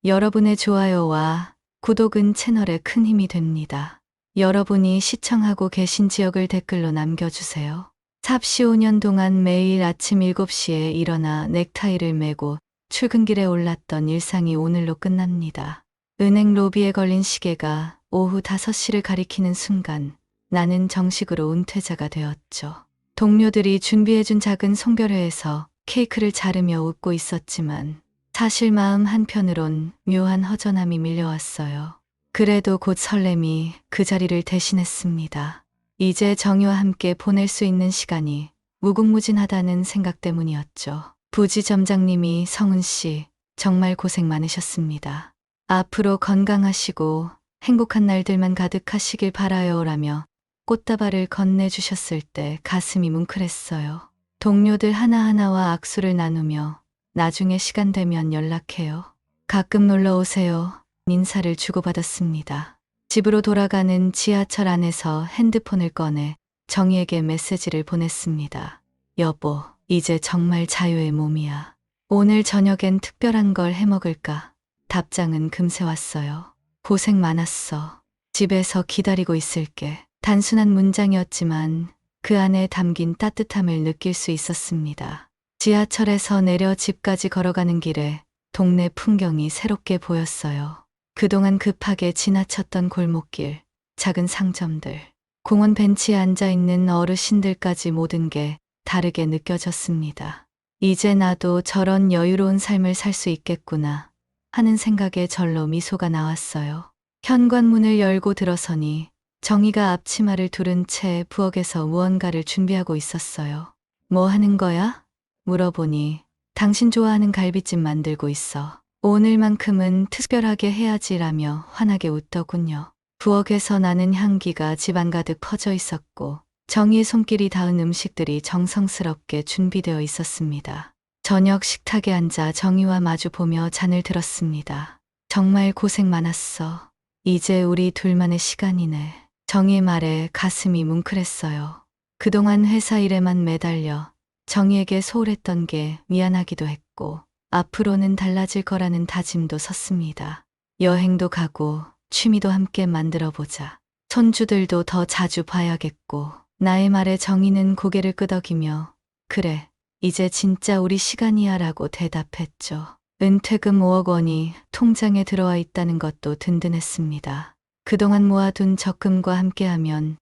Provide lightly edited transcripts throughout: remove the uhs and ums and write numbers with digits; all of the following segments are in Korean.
여러분의 좋아요와 구독은 채널에 큰 힘이 됩니다. 여러분이 시청하고 계신 지역을 댓글로 남겨주세요. 삽시 5년 동안 매일 아침 7시에 일어나 넥타이를 매고 출근길에 올랐던 일상이 오늘로 끝납니다. 은행 로비에 걸린 시계가 오후 5시를 가리키는 순간 나는 정식으로 은퇴자가 되었죠. 동료들이 준비해준 작은 송별회에서 케이크를 자르며 웃고 있었지만 사실 마음 한편으론 묘한 허전함이 밀려왔어요. 그래도 곧 설렘이 그 자리를 대신했습니다. 이제 정희와 함께 보낼 수 있는 시간이 무궁무진하다는 생각 때문이었죠. 부지 점장님이 성은 씨, 정말 고생 많으셨습니다. 앞으로 건강하시고 행복한 날들만 가득하시길 바라요라며 꽃다발을 건네주셨을 때 가슴이 뭉클했어요. 동료들 하나하나와 악수를 나누며 나중에 시간 되면 연락해요. 가끔 놀러 오세요. 인사를 주고받았습니다. 집으로 돌아가는 지하철 안에서 핸드폰을 꺼내 정희에게 메시지를 보냈습니다. 여보, 이제 정말 자유의 몸이야. 오늘 저녁엔 특별한 걸 해먹을까? 답장은 금세 왔어요. 고생 많았어. 집에서 기다리고 있을게. 단순한 문장이었지만 그 안에 담긴 따뜻함을 느낄 수 있었습니다. 지하철에서 내려 집까지 걸어가는 길에 동네 풍경이 새롭게 보였어요. 그동안 급하게 지나쳤던 골목길, 작은 상점들, 공원 벤치에 앉아있는 어르신들까지 모든 게 다르게 느껴졌습니다. 이제 나도 저런 여유로운 삶을 살 수 있겠구나 하는 생각에 절로 미소가 나왔어요. 현관문을 열고 들어서니 정희가 앞치마를 두른 채 부엌에서 무언가를 준비하고 있었어요. 뭐 하는 거야? 물어보니 당신 좋아하는 갈비찜 만들고 있어. 오늘만큼은 특별하게 해야지라며 환하게 웃더군요. 부엌에서 나는 향기가 집안 가득 퍼져 있었고 정희의 손길이 닿은 음식들이 정성스럽게 준비되어 있었습니다. 저녁 식탁에 앉아 정희와 마주 보며 잔을 들었습니다. 정말 고생 많았어. 이제 우리 둘만의 시간이네. 정희의 말에 가슴이 뭉클했어요. 그동안 회사 일에만 매달려 정희에게 소홀했던 게 미안하기도 했고 앞으로는 달라질 거라는 다짐도 섰습니다. 여행도 가고 취미도 함께 만들어보자. 손주들도 더 자주 봐야겠고 나의 말에 정희는 고개를 끄덕이며 그래, 이제 진짜 우리 시간이야 라고 대답했죠. 은퇴금 5억 원이 통장에 들어와 있다는 것도 든든했습니다. 그동안 모아둔 적금과 함께하면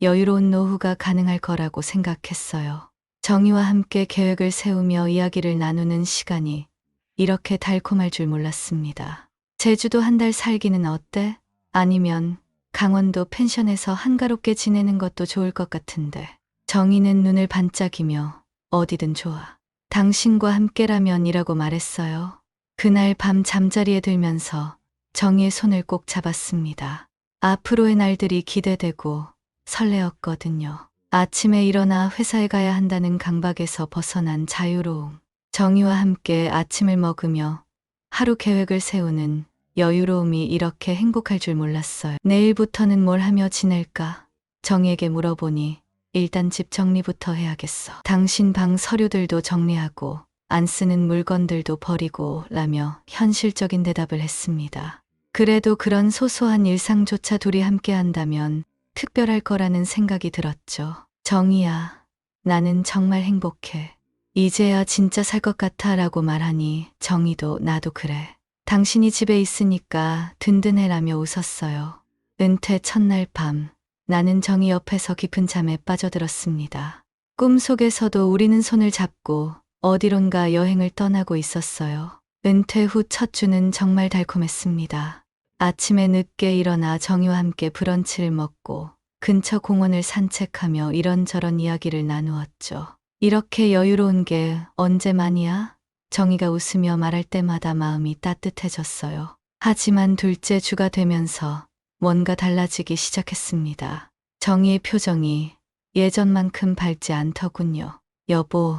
여유로운 노후가 가능할 거라고 생각했어요. 정희와 함께 계획을 세우며 이야기를 나누는 시간이 이렇게 달콤할 줄 몰랐습니다. 제주도 한 달 살기는 어때? 아니면 강원도 펜션에서 한가롭게 지내는 것도 좋을 것 같은데. 정희는 눈을 반짝이며 어디든 좋아. 당신과 함께라면이라고 말했어요. 그날 밤 잠자리에 들면서 정희의 손을 꼭 잡았습니다. 앞으로의 날들이 기대되고 설레었거든요. 아침에 일어나 회사에 가야 한다는 강박에서 벗어난 자유로움. 정희와 함께 아침을 먹으며 하루 계획을 세우는 여유로움이 이렇게 행복할 줄 몰랐어요. 내일부터는 뭘 하며 지낼까? 정희에게 물어보니 일단 집 정리부터 해야겠어. 당신 방 서류들도 정리하고 안 쓰는 물건들도 버리고 라며 현실적인 대답을 했습니다. 그래도 그런 소소한 일상조차 둘이 함께 한다면 특별할 거라는 생각이 들었죠. 정희야, 나는 정말 행복해. 이제야 진짜 살 것 같아 라고 말하니 정희도 나도 그래. 당신이 집에 있으니까 든든해라며 웃었어요. 은퇴 첫날 밤, 나는 정희 옆에서 깊은 잠에 빠져들었습니다. 꿈속에서도 우리는 손을 잡고 어디론가 여행을 떠나고 있었어요. 은퇴 후 첫 주는 정말 달콤했습니다. 아침에 늦게 일어나 정희와 함께 브런치를 먹고 근처 공원을 산책하며 이런저런 이야기를 나누었죠. 이렇게 여유로운 게 언제만이야? 정희가 웃으며 말할 때마다 마음이 따뜻해졌어요. 하지만 둘째 주가 되면서 뭔가 달라지기 시작했습니다. 정희의 표정이 예전만큼 밝지 않더군요. 여보,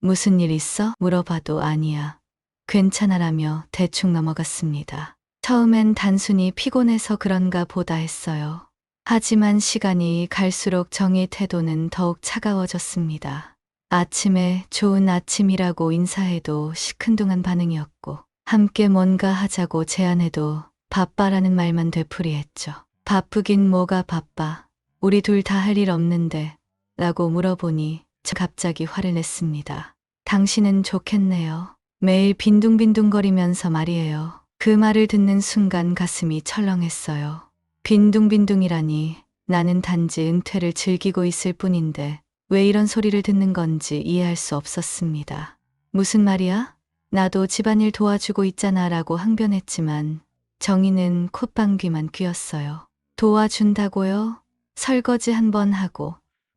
무슨 일 있어? 물어봐도 아니야. 괜찮아라며 대충 넘어갔습니다. 처음엔 단순히 피곤해서 그런가 보다 했어요. 하지만 시간이 갈수록 정희의 태도는 더욱 차가워졌습니다. 아침에 좋은 아침이라고 인사해도 시큰둥한 반응이었고 함께 뭔가 하자고 제안해도 바빠라는 말만 되풀이했죠. 바쁘긴 뭐가 바빠. 우리 둘 다 할 일 없는데 라고 물어보니 저 갑자기 화를 냈습니다. 당신은 좋겠네요. 매일 빈둥빈둥거리면서 말이에요. 그 말을 듣는 순간 가슴이 철렁했어요. 빈둥빈둥이라니 나는 단지 은퇴를 즐기고 있을 뿐인데 왜 이런 소리를 듣는 건지 이해할 수 없었습니다. 무슨 말이야? 나도 집안일 도와주고 있잖아 라고 항변했지만 정희는 콧방귀만 뀌었어요. 도와준다고요? 설거지 한 번 하고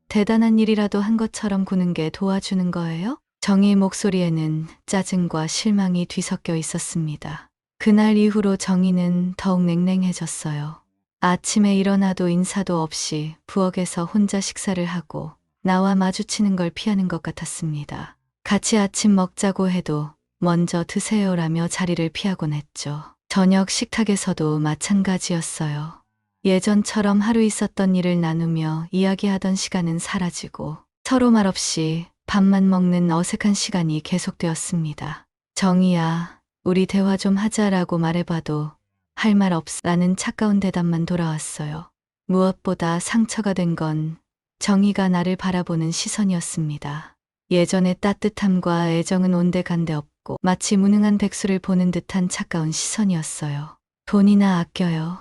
대단한 일이라도 한 것처럼 구는 게 도와주는 거예요? 정희의 목소리에는 짜증과 실망이 뒤섞여 있었습니다. 그날 이후로 정희는 더욱 냉랭해졌어요. 아침에 일어나도 인사도 없이 부엌에서 혼자 식사를 하고 나와 마주치는 걸 피하는 것 같았습니다. 같이 아침 먹자고 해도 먼저 드세요라며 자리를 피하곤 했죠. 저녁 식탁에서도 마찬가지였어요. 예전처럼 하루 있었던 일을 나누며 이야기하던 시간은 사라지고 서로 말없이 밥만 먹는 어색한 시간이 계속되었습니다. 정희야, 우리 대화 좀 하자라고 말해봐도 할 말 없어 라는 차가운 대답만 돌아왔어요. 무엇보다 상처가 된 건 정희가 나를 바라보는 시선이었습니다. 예전의 따뜻함과 애정은 온데간데 없고 마치 무능한 백수를 보는 듯한 차가운 시선이었어요. 돈이나 아껴요.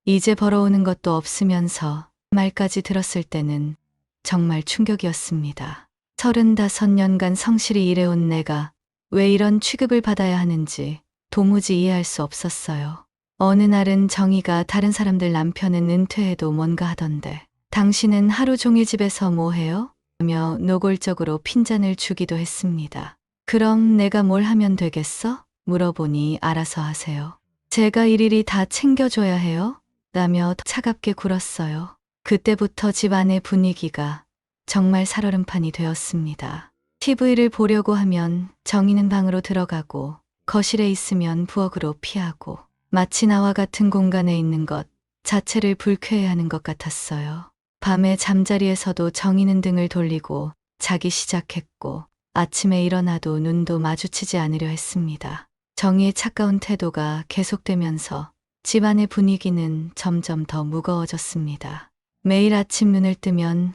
이제 벌어오는 것도 없으면서 말까지 들었을 때는 정말 충격이었습니다. 35년간 성실히 일해온 내가 왜 이런 취급을 받아야 하는지 도무지 이해할 수 없었어요. 어느 날은 정희가 다른 사람들 남편은 은퇴해도 뭔가 하던데 당신은 하루 종일 집에서 뭐 해요? 하며 노골적으로 핀잔을 주기도 했습니다. 그럼 내가 뭘 하면 되겠어? 물어보니 알아서 하세요. 제가 일일이 다 챙겨줘야 해요? 라며 더 차갑게 굴었어요. 그때부터 집안의 분위기가 정말 살얼음판이 되었습니다. TV를 보려고 하면 정희는 방으로 들어가고 거실에 있으면 부엌으로 피하고 마치 나와 같은 공간에 있는 것 자체를 불쾌해하는 것 같았어요. 밤에 잠자리에서도 정희는 등을 돌리고 자기 시작했고 아침에 일어나도 눈도 마주치지 않으려 했습니다. 정희의 차가운 태도가 계속되면서 집안의 분위기는 점점 더 무거워졌습니다. 매일 아침 눈을 뜨면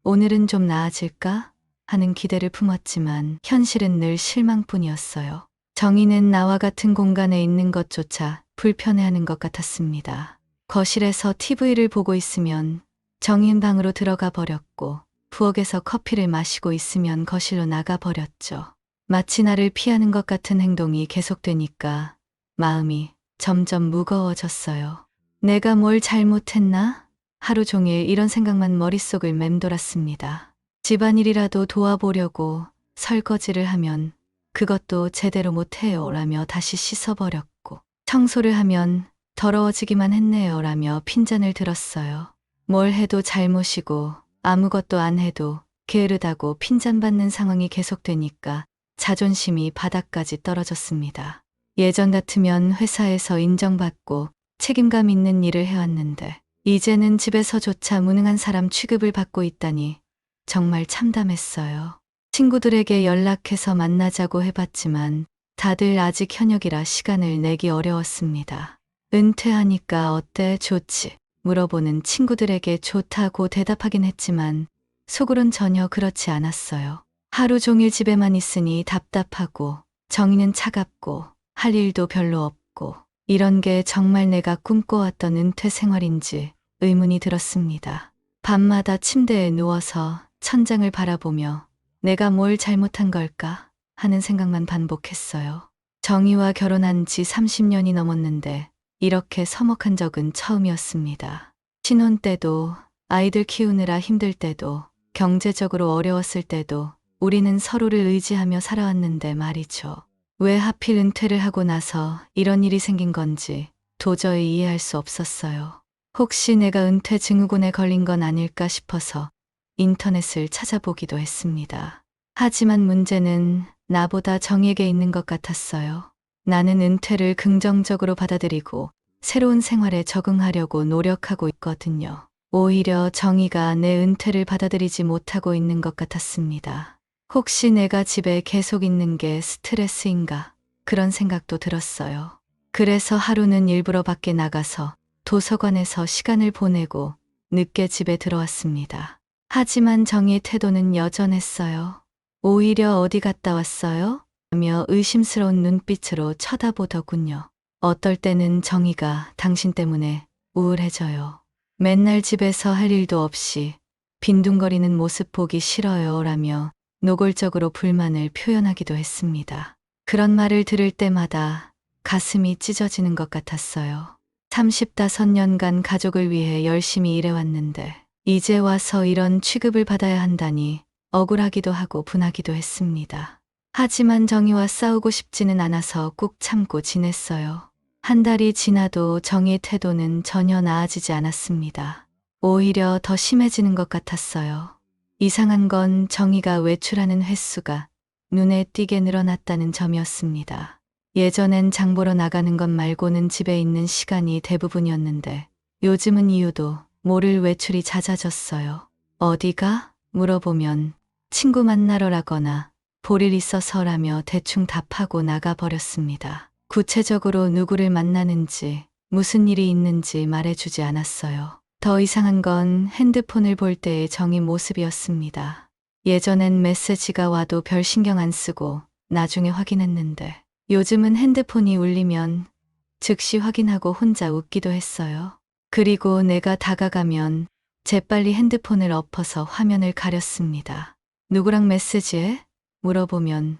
오늘은 좀 나아질까 하는 기대를 품었지만 현실은 늘 실망뿐이었어요. 정희는 나와 같은 공간에 있는 것조차 불편해하는 것 같았습니다. 거실에서 TV를 보고 있으면 정희는 방으로 들어가 버렸고 부엌에서 커피를 마시고 있으면 거실로 나가 버렸죠. 마치 나를 피하는 것 같은 행동이 계속되니까 마음이 점점 무거워졌어요. 내가 뭘 잘못했나? 하루 종일 이런 생각만 머릿속을 맴돌았습니다. 집안일이라도 도와보려고 설거지를 하면 그것도 제대로 못해요 라며 다시 씻어버렸고 청소를 하면 더러워지기만 했네요 라며 핀잔을 들었어요. 뭘 해도 잘못이고 아무것도 안 해도 게으르다고 핀잔받는 상황이 계속되니까 자존심이 바닥까지 떨어졌습니다. 예전 같으면 회사에서 인정받고 책임감 있는 일을 해왔는데 이제는 집에서조차 무능한 사람 취급을 받고 있다니 정말 참담했어요. 친구들에게 연락해서 만나자고 해봤지만 다들 아직 현역이라 시간을 내기 어려웠습니다. 은퇴하니까 어때? 좋지? 물어보는 친구들에게 좋다고 대답하긴 했지만 속으론 전혀 그렇지 않았어요. 하루 종일 집에만 있으니 답답하고 정희는 차갑고 할 일도 별로 없고 이런 게 정말 내가 꿈꿔왔던 은퇴 생활인지 의문이 들었습니다. 밤마다 침대에 누워서 천장을 바라보며 내가 뭘 잘못한 걸까 하는 생각만 반복했어요. 정희와 결혼한 지 30년이 넘었는데 이렇게 서먹한 적은 처음이었습니다. 신혼 때도 아이들 키우느라 힘들 때도 경제적으로 어려웠을 때도 우리는 서로를 의지하며 살아왔는데 말이죠. 왜 하필 은퇴를 하고 나서 이런 일이 생긴 건지 도저히 이해할 수 없었어요. 혹시 내가 은퇴 증후군에 걸린 건 아닐까 싶어서 인터넷을 찾아보기도 했습니다. 하지만 문제는 나보다 정희에게 있는 것 같았어요. 나는 은퇴를 긍정적으로 받아들이고 새로운 생활에 적응하려고 노력하고 있거든요. 오히려 정희가 내 은퇴를 받아들이지 못하고 있는 것 같았습니다. 혹시 내가 집에 계속 있는 게 스트레스인가? 그런 생각도 들었어요. 그래서 하루는 일부러 밖에 나가서 도서관에서 시간을 보내고 늦게 집에 들어왔습니다. 하지만 정희의 태도는 여전했어요. 오히려 어디 갔다 왔어요? 하며 의심스러운 눈빛으로 쳐다보더군요. 어떨 때는 정희가 당신 때문에 우울해져요. 맨날 집에서 할 일도 없이 빈둥거리는 모습 보기 싫어요 라며 노골적으로 불만을 표현하기도 했습니다. 그런 말을 들을 때마다 가슴이 찢어지는 것 같았어요. 35년간 가족을 위해 열심히 일해왔는데 이제 와서 이런 취급을 받아야 한다니 억울하기도 하고 분하기도 했습니다. 하지만 정희와 싸우고 싶지는 않아서 꾹 참고 지냈어요. 한 달이 지나도 정희의 태도는 전혀 나아지지 않았습니다. 오히려 더 심해지는 것 같았어요. 이상한 건 정희가 외출하는 횟수가 눈에 띄게 늘어났다는 점이었습니다. 예전엔 장 보러 나가는 것 말고는 집에 있는 시간이 대부분이었는데 요즘은 이유도 모를 외출이 잦아졌어요. 어디가? 물어보면 친구 만나러라거나 볼 일 있어서라며 대충 답하고 나가버렸습니다. 구체적으로 누구를 만나는지 무슨 일이 있는지 말해주지 않았어요. 더 이상한 건 핸드폰을 볼 때의 정희 모습이었습니다. 예전엔 메시지가 와도 별 신경 안 쓰고 나중에 확인했는데 요즘은 핸드폰이 울리면 즉시 확인하고 혼자 웃기도 했어요. 그리고 내가 다가가면 재빨리 핸드폰을 엎어서 화면을 가렸습니다. 누구랑 메시지해? 물어보면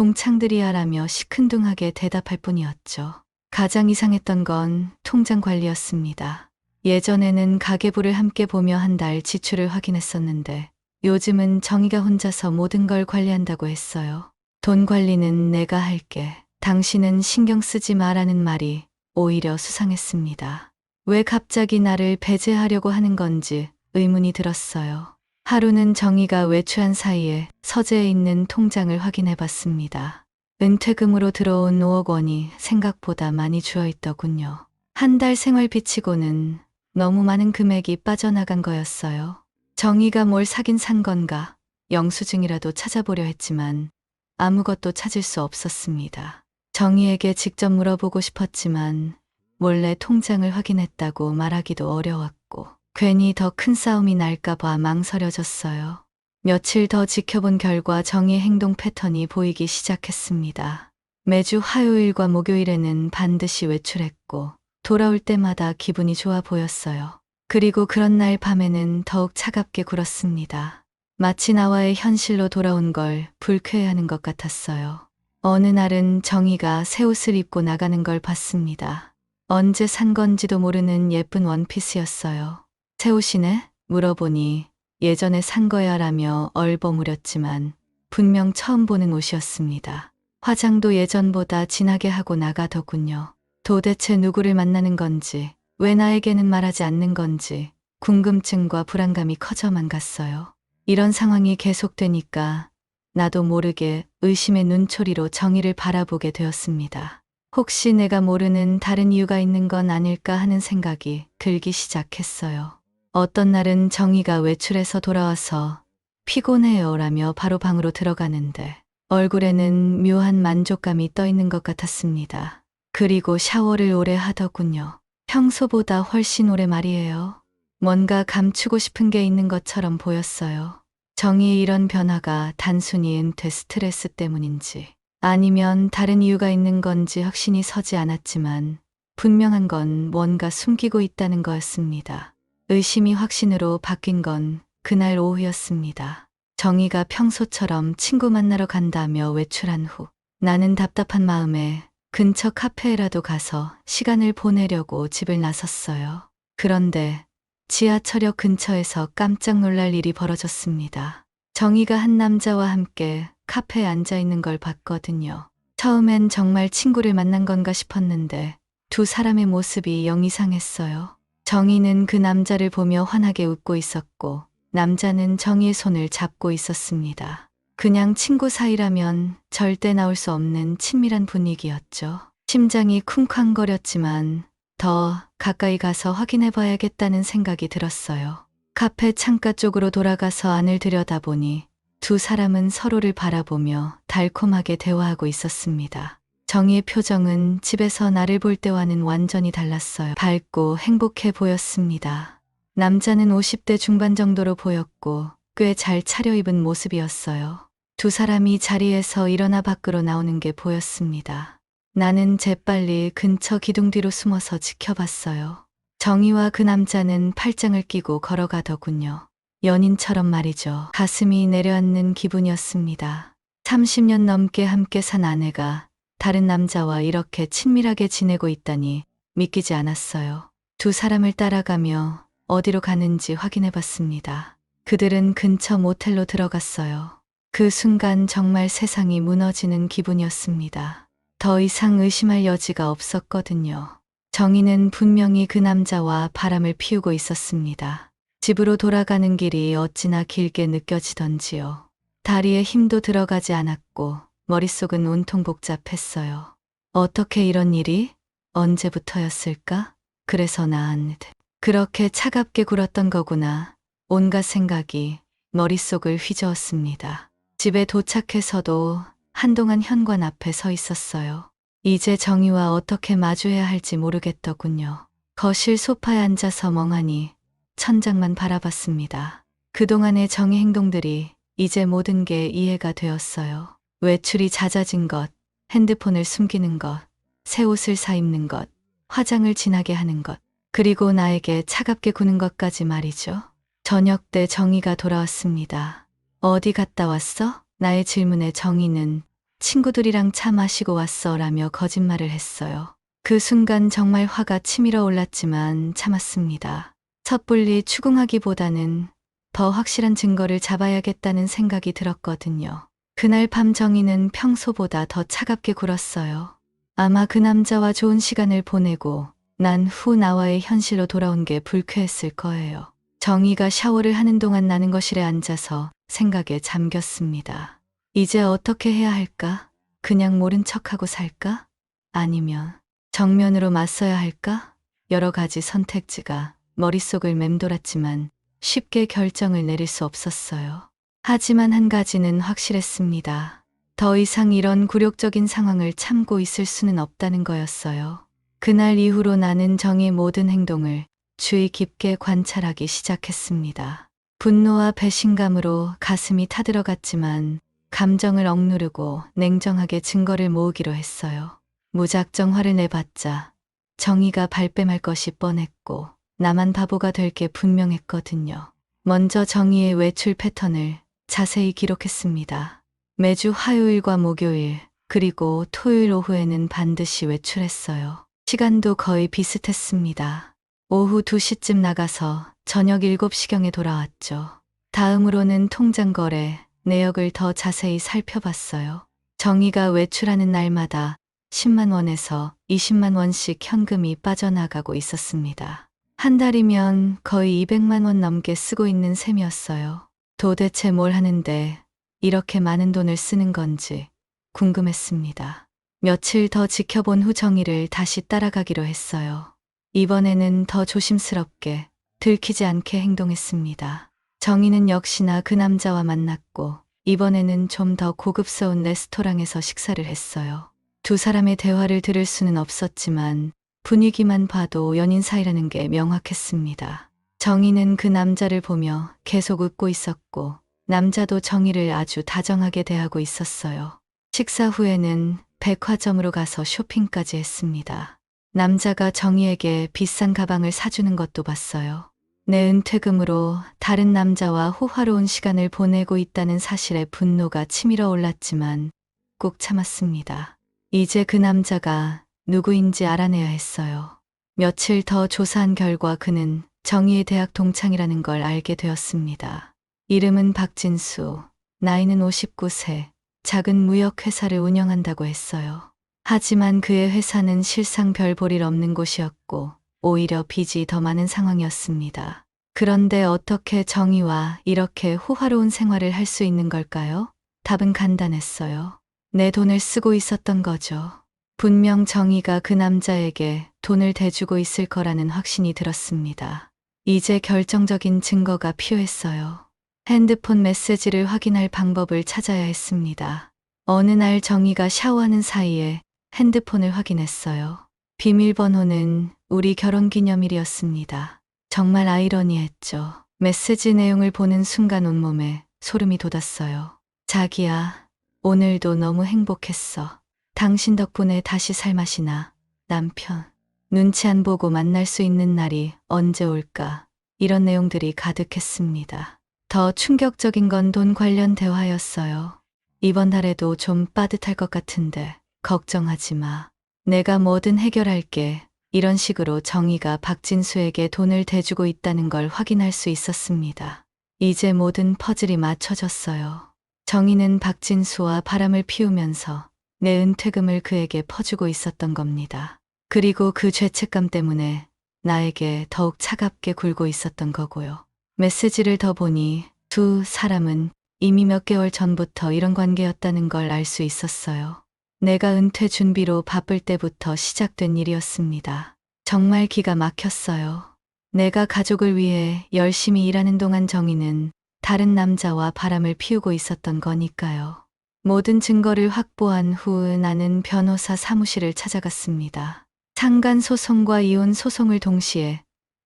동창들이야라며 시큰둥하게 대답할 뿐이었죠. 가장 이상했던 건 통장 관리였습니다. 예전에는 가계부를 함께 보며 한 달 지출을 확인했었는데 요즘은 정희가 혼자서 모든 걸 관리한다고 했어요. 돈 관리는 내가 할게. 당신은 신경 쓰지 마라는 말이 오히려 수상했습니다. 왜 갑자기 나를 배제하려고 하는 건지 의문이 들었어요. 하루는 정희가 외출한 사이에 서재에 있는 통장을 확인해 봤습니다. 은퇴금으로 들어온 5억 원이 생각보다 많이 주어 있더군요. 한 달 생활비치고는 너무 많은 금액이 빠져나간 거였어요. 정희가 뭘 사긴 산 건가 영수증이라도 찾아보려 했지만 아무것도 찾을 수 없었습니다. 정희에게 직접 물어보고 싶었지만 몰래 통장을 확인했다고 말하기도 어려웠고 괜히 더 큰 싸움이 날까봐 망설여졌어요. 며칠 더 지켜본 결과 정희의 행동 패턴이 보이기 시작했습니다. 매주 화요일과 목요일에는 반드시 외출했고 돌아올 때마다 기분이 좋아 보였어요. 그리고 그런 날 밤에는 더욱 차갑게 굴었습니다. 마치 나와의 현실로 돌아온 걸 불쾌해하는 것 같았어요. 어느 날은 정희가 새 옷을 입고 나가는 걸 봤습니다. 언제 산 건지도 모르는 예쁜 원피스였어요. 새 옷이네? 물어보니 예전에 산 거야 라며 얼버무렸지만 분명 처음 보는 옷이었습니다. 화장도 예전보다 진하게 하고 나가더군요. 도대체 누구를 만나는 건지 왜 나에게는 말하지 않는 건지 궁금증과 불안감이 커져만 갔어요. 이런 상황이 계속되니까 나도 모르게 의심의 눈초리로 정희를 바라보게 되었습니다. 혹시 내가 모르는 다른 이유가 있는 건 아닐까 하는 생각이 들기 시작했어요. 어떤 날은 정희가 외출해서 돌아와서 피곤해요 라며 바로 방으로 들어가는데 얼굴에는 묘한 만족감이 떠 있는 것 같았습니다. 그리고 샤워를 오래 하더군요. 평소보다 훨씬 오래 말이에요. 뭔가 감추고 싶은 게 있는 것처럼 보였어요. 정희의 이런 변화가 단순히 은퇴 스트레스 때문인지 아니면 다른 이유가 있는 건지 확신이 서지 않았지만 분명한 건 뭔가 숨기고 있다는 거였습니다. 의심이 확신으로 바뀐 건 그날 오후였습니다. 정희가 평소처럼 친구 만나러 간다며 외출한 후 나는 답답한 마음에 근처 카페에라도 가서 시간을 보내려고 집을 나섰어요. 그런데 지하철역 근처에서 깜짝 놀랄 일이 벌어졌습니다. 정희가 한 남자와 함께 카페에 앉아 있는 걸 봤거든요. 처음엔 정말 친구를 만난 건가 싶었는데 두 사람의 모습이 영 이상했어요. 정희는 그 남자를 보며 환하게 웃고 있었고 남자는 정희의 손을 잡고 있었습니다. 그냥 친구 사이라면 절대 나올 수 없는 친밀한 분위기였죠. 심장이 쿵쾅거렸지만 더 가까이 가서 확인해 봐야겠다는 생각이 들었어요. 카페 창가 쪽으로 돌아가서 안을 들여다보니 두 사람은 서로를 바라보며 달콤하게 대화하고 있었습니다. 정희의 표정은 집에서 나를 볼 때와는 완전히 달랐어요. 밝고 행복해 보였습니다. 남자는 50대 중반 정도로 보였고 꽤 잘 차려입은 모습이었어요. 두 사람이 자리에서 일어나 밖으로 나오는 게 보였습니다. 나는 재빨리 근처 기둥 뒤로 숨어서 지켜봤어요. 정희와 그 남자는 팔짱을 끼고 걸어가더군요. 연인처럼 말이죠. 가슴이 내려앉는 기분이었습니다. 30년 넘게 함께 산 아내가 다른 남자와 이렇게 친밀하게 지내고 있다니 믿기지 않았어요. 두 사람을 따라가며 어디로 가는지 확인해 봤습니다. 그들은 근처 모텔로 들어갔어요. 그 순간 정말 세상이 무너지는 기분이었습니다. 더 이상 의심할 여지가 없었거든요. 정희는 분명히 그 남자와 바람을 피우고 있었습니다. 집으로 돌아가는 길이 어찌나 길게 느껴지던지요. 다리에 힘도 들어가지 않았고 머릿속은 온통 복잡했어요. 어떻게 이런 일이? 언제부터였을까? 그래서 난 그렇게 차갑게 굴었던 거구나. 온갖 생각이 머릿속을 휘저었습니다. 집에 도착해서도 한동안 현관 앞에 서 있었어요. 이제 정희와 어떻게 마주해야 할지 모르겠더군요. 거실 소파에 앉아서 멍하니 천장만 바라봤습니다. 그동안의 정희 행동들이 이제 모든 게 이해가 되었어요. 외출이 잦아진 것, 핸드폰을 숨기는 것, 새 옷을 사입는 것, 화장을 진하게 하는 것, 그리고 나에게 차갑게 구는 것까지 말이죠. 저녁 때 정희가 돌아왔습니다. 어디 갔다 왔어? 나의 질문에 정희는 친구들이랑 차 마시고 왔어 라며 거짓말을 했어요. 그 순간 정말 화가 치밀어 올랐지만 참았습니다. 섣불리 추궁하기보다는 더 확실한 증거를 잡아야겠다는 생각이 들었거든요. 그날 밤 정희는 평소보다 더 차갑게 굴었어요. 아마 그 남자와 좋은 시간을 보내고 난 후 나와의 현실로 돌아온 게 불쾌했을 거예요. 정희가 샤워를 하는 동안 나는 거실에 앉아서 생각에 잠겼습니다. 이제 어떻게 해야 할까? 그냥 모른 척하고 살까? 아니면 정면으로 맞서야 할까? 여러 가지 선택지가 머릿속을 맴돌았지만 쉽게 결정을 내릴 수 없었어요. 하지만 한 가지는 확실했습니다. 더 이상 이런 굴욕적인 상황을 참고 있을 수는 없다는 거였어요. 그날 이후로 나는 정의 모든 행동을 주의 깊게 관찰하기 시작했습니다. 분노와 배신감으로 가슴이 타들어갔지만 감정을 억누르고 냉정하게 증거를 모으기로 했어요. 무작정 화를 내봤자 정의가 발뺌할 것이 뻔했고 나만 바보가 될 게 분명했거든요. 먼저 정의의 외출 패턴을 자세히 기록했습니다. 매주 화요일과 목요일 그리고 토요일 오후에는 반드시 외출했어요. 시간도 거의 비슷했습니다. 오후 2시쯤 나가서 저녁 7시경에 돌아왔죠. 다음으로는 통장 거래, 내역을 더 자세히 살펴봤어요. 정희가 외출하는 날마다 10만 원에서 20만 원씩 현금이 빠져나가고 있었습니다. 한 달이면 거의 200만 원 넘게 쓰고 있는 셈이었어요. 도대체 뭘 하는데 이렇게 많은 돈을 쓰는 건지 궁금했습니다. 며칠 더 지켜본 후 정희를 다시 따라가기로 했어요. 이번에는 더 조심스럽게 들키지 않게 행동했습니다. 정희는 역시나 그 남자와 만났고 이번에는 좀 더 고급스러운 레스토랑에서 식사를 했어요. 두 사람의 대화를 들을 수는 없었지만 분위기만 봐도 연인 사이라는 게 명확했습니다. 정희는 그 남자를 보며 계속 웃고 있었고 남자도 정희를 아주 다정하게 대하고 있었어요. 식사 후에는 백화점으로 가서 쇼핑까지 했습니다. 남자가 정희에게 비싼 가방을 사주는 것도 봤어요. 내 은퇴금으로 다른 남자와 호화로운 시간을 보내고 있다는 사실에 분노가 치밀어 올랐지만 꼭 참았습니다. 이제 그 남자가 누구인지 알아내야 했어요. 며칠 더 조사한 결과 그는 정희의 대학 동창이라는 걸 알게 되었습니다. 이름은 박진수, 나이는 59세, 작은 무역회사를 운영한다고 했어요. 하지만 그의 회사는 실상 별 볼일 없는 곳이었고 오히려 빚이 더 많은 상황이었습니다. 그런데 어떻게 정희와 이렇게 호화로운 생활을 할 수 있는 걸까요? 답은 간단했어요. 내 돈을 쓰고 있었던 거죠. 분명 정희가 그 남자에게 돈을 대주고 있을 거라는 확신이 들었습니다. 이제 결정적인 증거가 필요했어요. 핸드폰 메시지를 확인할 방법을 찾아야 했습니다. 어느 날 정희가 샤워하는 사이에 핸드폰을 확인했어요. 비밀번호는 우리 결혼기념일이었습니다. 정말 아이러니했죠. 메시지 내용을 보는 순간 온몸에 소름이 돋았어요. 자기야, 오늘도 너무 행복했어. 당신 덕분에 다시 살맛이 나. 남편, 눈치 안 보고 만날 수 있는 날이 언제 올까? 이런 내용들이 가득했습니다. 더 충격적인 건 돈 관련 대화였어요. 이번 달에도 좀 빠듯할 것 같은데 걱정하지 마. 내가 뭐든 해결할게. 이런 식으로 정희가 박진수에게 돈을 대주고 있다는 걸 확인할 수 있었습니다. 이제 모든 퍼즐이 맞춰졌어요. 정희는 박진수와 바람을 피우면서 내 은퇴금을 그에게 퍼주고 있었던 겁니다. 그리고 그 죄책감 때문에 나에게 더욱 차갑게 굴고 있었던 거고요. 메시지를 더 보니 두 사람은 이미 몇 개월 전부터 이런 관계였다는 걸 알 수 있었어요. 내가 은퇴 준비로 바쁠 때부터 시작된 일이었습니다. 정말 기가 막혔어요. 내가 가족을 위해 열심히 일하는 동안 정희는 다른 남자와 바람을 피우고 있었던 거니까요. 모든 증거를 확보한 후 나는 변호사 사무실을 찾아갔습니다. 상간 소송과 이혼 소송을 동시에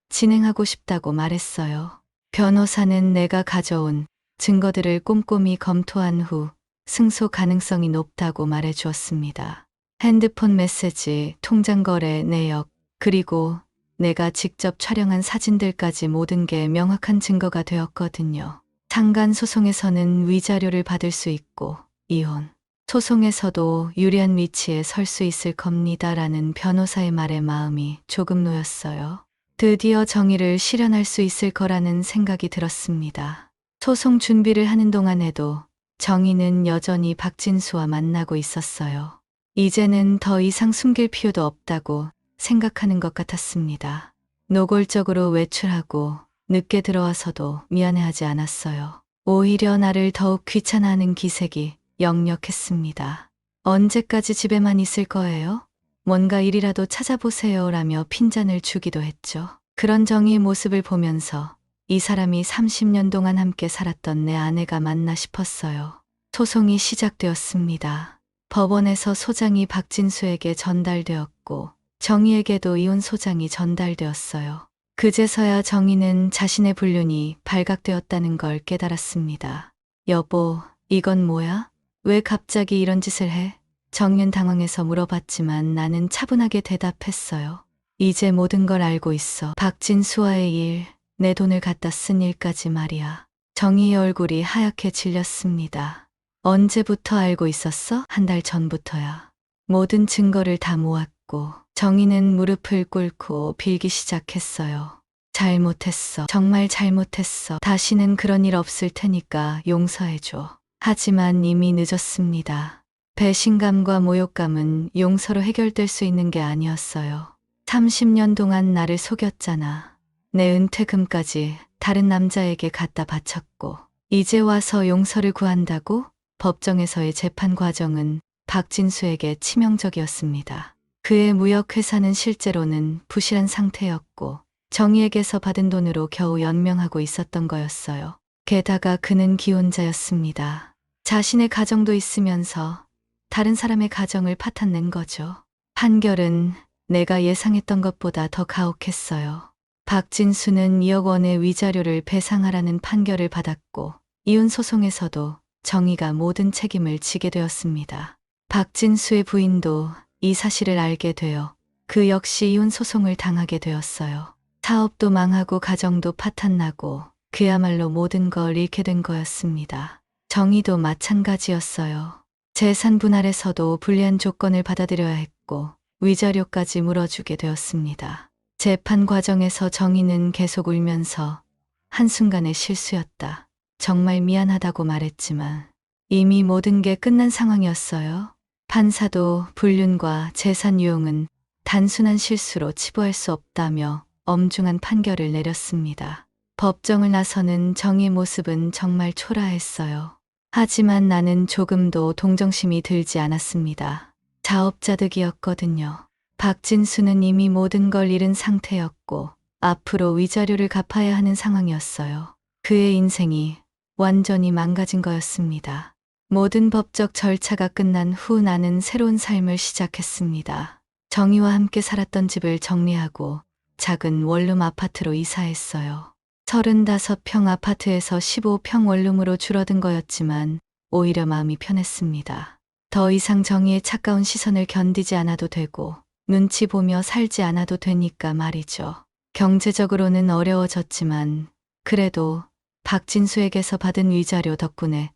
진행하고 싶다고 말했어요. 변호사는 내가 가져온 증거들을 꼼꼼히 검토한 후 승소 가능성이 높다고 말해 주었습니다. 핸드폰 메시지, 통장 거래 내역, 그리고 내가 직접 촬영한 사진들까지 모든 게 명확한 증거가 되었거든요. 상간 소송에서는 위자료를 받을 수 있고 이혼 소송에서도 유리한 위치에 설 수 있을 겁니다라는 변호사의 말에 마음이 조금 놓였어요. 드디어 정의를 실현할 수 있을 거라는 생각이 들었습니다. 소송 준비를 하는 동안에도 정의는 여전히 박진수와 만나고 있었어요. 이제는 더 이상 숨길 필요도 없다고 생각하는 것 같았습니다. 노골적으로 외출하고 늦게 들어와서도 미안해하지 않았어요. 오히려 나를 더욱 귀찮아하는 기색이 역력했습니다. 언제까지 집에만 있을 거예요? 뭔가 일이라도 찾아보세요라며 핀잔을 주기도 했죠. 그런 정의의 모습을 보면서 이 사람이 30년 동안 함께 살았던 내 아내가 맞나 싶었어요. 소송이 시작되었습니다. 법원에서 소장이 박진수에게 전달되었고 정의에게도 이혼 소장이 전달되었어요. 그제서야 정의는 자신의 불륜이 발각되었다는 걸 깨달았습니다. 여보, 이건 뭐야? 왜 갑자기 이런 짓을 해? 정윤 당황해서 물어봤지만 나는 차분하게 대답했어요. 이제 모든 걸 알고 있어. 박진수와의 일, 내 돈을 갖다 쓴 일까지 말이야. 정희의 얼굴이 하얗게 질렸습니다. 언제부터 알고 있었어? 한 달 전부터야. 모든 증거를 다 모았고 정희는 무릎을 꿇고 빌기 시작했어요. 잘못했어. 정말 잘못했어. 다시는 그런 일 없을 테니까 용서해줘. 하지만 이미 늦었습니다. 배신감과 모욕감은 용서로 해결될 수 있는 게 아니었어요. 30년 동안 나를 속였잖아. 내 은퇴금까지 다른 남자에게 갖다 바쳤고 이제 와서 용서를 구한다고? 법정에서의 재판 과정은 박진수에게 치명적이었습니다. 그의 무역회사는 실제로는 부실한 상태였고 정희에게서 받은 돈으로 겨우 연명하고 있었던 거였어요. 게다가 그는 기혼자였습니다. 자신의 가정도 있으면서 다른 사람의 가정을 파탄낸 거죠. 판결은 내가 예상했던 것보다 더 가혹했어요. 박진수는 2억 원의 위자료를 배상하라는 판결을 받았고 이혼 소송에서도 정의가 모든 책임을 지게 되었습니다. 박진수의 부인도 이 사실을 알게 되어 그 역시 이혼 소송을 당하게 되었어요. 사업도 망하고 가정도 파탄나고 그야말로 모든 걸 잃게 된 거였습니다. 정의도 마찬가지였어요. 재산 분할에서도 불리한 조건을 받아들여야 했고 위자료까지 물어주게 되었습니다. 재판 과정에서 정의는 계속 울면서 한순간의 실수였다. 정말 미안하다고 말했지만 이미 모든 게 끝난 상황이었어요. 판사도 불륜과 재산 유용은 단순한 실수로 치부할 수 없다며 엄중한 판결을 내렸습니다. 법정을 나서는 정의의 모습은 정말 초라했어요. 하지만 나는 조금도 동정심이 들지 않았습니다. 자업자득이었거든요. 박진수는 이미 모든 걸 잃은 상태였고 앞으로 위자료를 갚아야 하는 상황이었어요. 그의 인생이 완전히 망가진 거였습니다. 모든 법적 절차가 끝난 후 나는 새로운 삶을 시작했습니다. 정희와 함께 살았던 집을 정리하고 작은 원룸 아파트로 이사했어요. 35평 아파트에서 15평 원룸으로 줄어든 거였지만 오히려 마음이 편했습니다. 더 이상 정희의 차가운 시선을 견디지 않아도 되고 눈치 보며 살지 않아도 되니까 말이죠. 경제적으로는 어려워졌지만 그래도 박진수에게서 받은 위자료 덕분에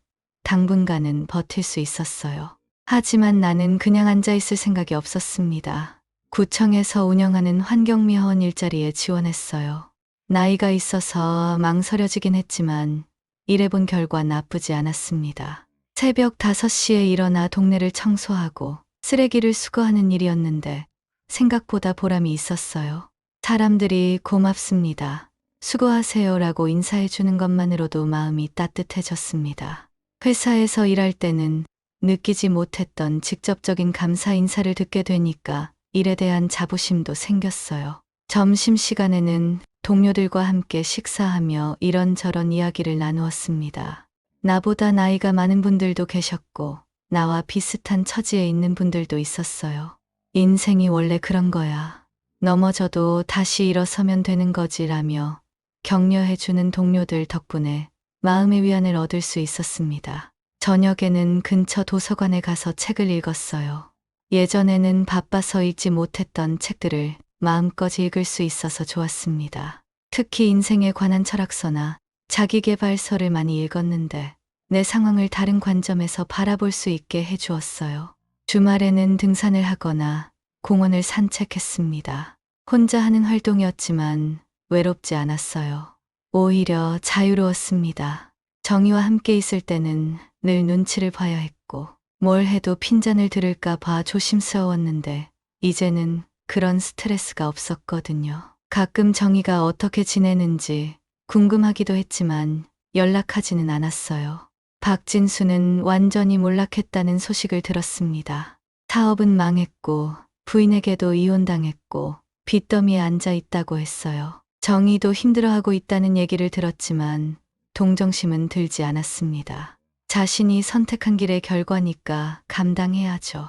당분간은 버틸 수 있었어요. 하지만 나는 그냥 앉아있을 생각이 없었습니다. 구청에서 운영하는 환경미화원 일자리에 지원했어요. 나이가 있어서 망설여지긴 했지만 일해본 결과 나쁘지 않았습니다. 새벽 5시에 일어나 동네를 청소하고 쓰레기를 수거하는 일이었는데 생각보다 보람이 있었어요. 사람들이 고맙습니다. 수고하세요라고 인사해 주는 것만으로도 마음이 따뜻해졌습니다. 회사에서 일할 때는 느끼지 못했던 직접적인 감사 인사를 듣게 되니까 일에 대한 자부심도 생겼어요. 점심시간에는 동료들과 함께 식사하며 이런저런 이야기를 나누었습니다. 나보다 나이가 많은 분들도 계셨고 나와 비슷한 처지에 있는 분들도 있었어요. 인생이 원래 그런 거야. 넘어져도 다시 일어서면 되는 거지라며 격려해주는 동료들 덕분에 마음의 위안을 얻을 수 있었습니다. 저녁에는 근처 도서관에 가서 책을 읽었어요. 예전에는 바빠서 읽지 못했던 책들을 마음껏 읽을 수 있어서 좋았습니다. 특히 인생에 관한 철학서나 자기계발서를 많이 읽었는데 내 상황을 다른 관점에서 바라볼 수 있게 해주었어요. 주말에는 등산을 하거나 공원을 산책했습니다. 혼자 하는 활동이었지만 외롭지 않았어요. 오히려 자유로웠습니다. 정희와 함께 있을 때는 늘 눈치를 봐야 했고 뭘 해도 핀잔을 들을까 봐 조심스러웠는데 이제는 그런 스트레스가 없었거든요. 가끔 정희가 어떻게 지내는지 궁금하기도 했지만 연락하지는 않았어요. 박진수는 완전히 몰락했다는 소식을 들었습니다. 사업은 망했고 부인에게도 이혼당했고 빚더미에 앉아 있다고 했어요. 정희도 힘들어하고 있다는 얘기를 들었지만 동정심은 들지 않았습니다. 자신이 선택한 길의 결과니까 감당해야죠.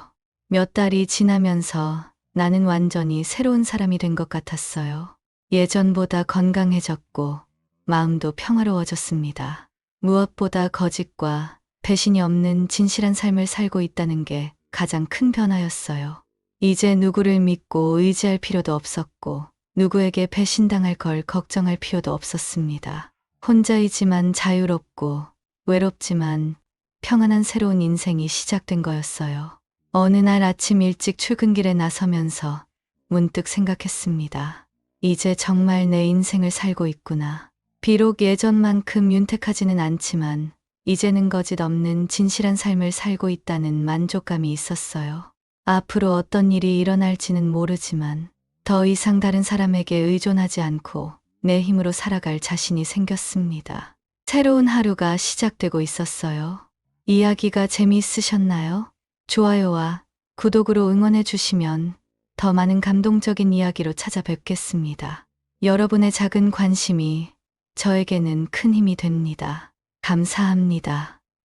몇 달이 지나면서 나는 완전히 새로운 사람이 된 것 같았어요. 예전보다 건강해졌고 마음도 평화로워졌습니다. 무엇보다 거짓과 배신이 없는 진실한 삶을 살고 있다는 게 가장 큰 변화였어요. 이제 누구를 믿고 의지할 필요도 없었고 누구에게 배신당할 걸 걱정할 필요도 없었습니다. 혼자이지만 자유롭고 외롭지만 평안한 새로운 인생이 시작된 거였어요. 어느 날 아침 일찍 출근길에 나서면서 문득 생각했습니다. 이제 정말 내 인생을 살고 있구나. 비록 예전만큼 윤택하지는 않지만 이제는 거짓 없는 진실한 삶을 살고 있다는 만족감이 있었어요. 앞으로 어떤 일이 일어날지는 모르지만 더 이상 다른 사람에게 의존하지 않고 내 힘으로 살아갈 자신이 생겼습니다. 새로운 하루가 시작되고 있었어요. 이야기가 재미있으셨나요? 좋아요와 구독으로 응원해 주시면 더 많은 감동적인 이야기로 찾아뵙겠습니다. 여러분의 작은 관심이 저에게는 큰 힘이 됩니다. 감사합니다.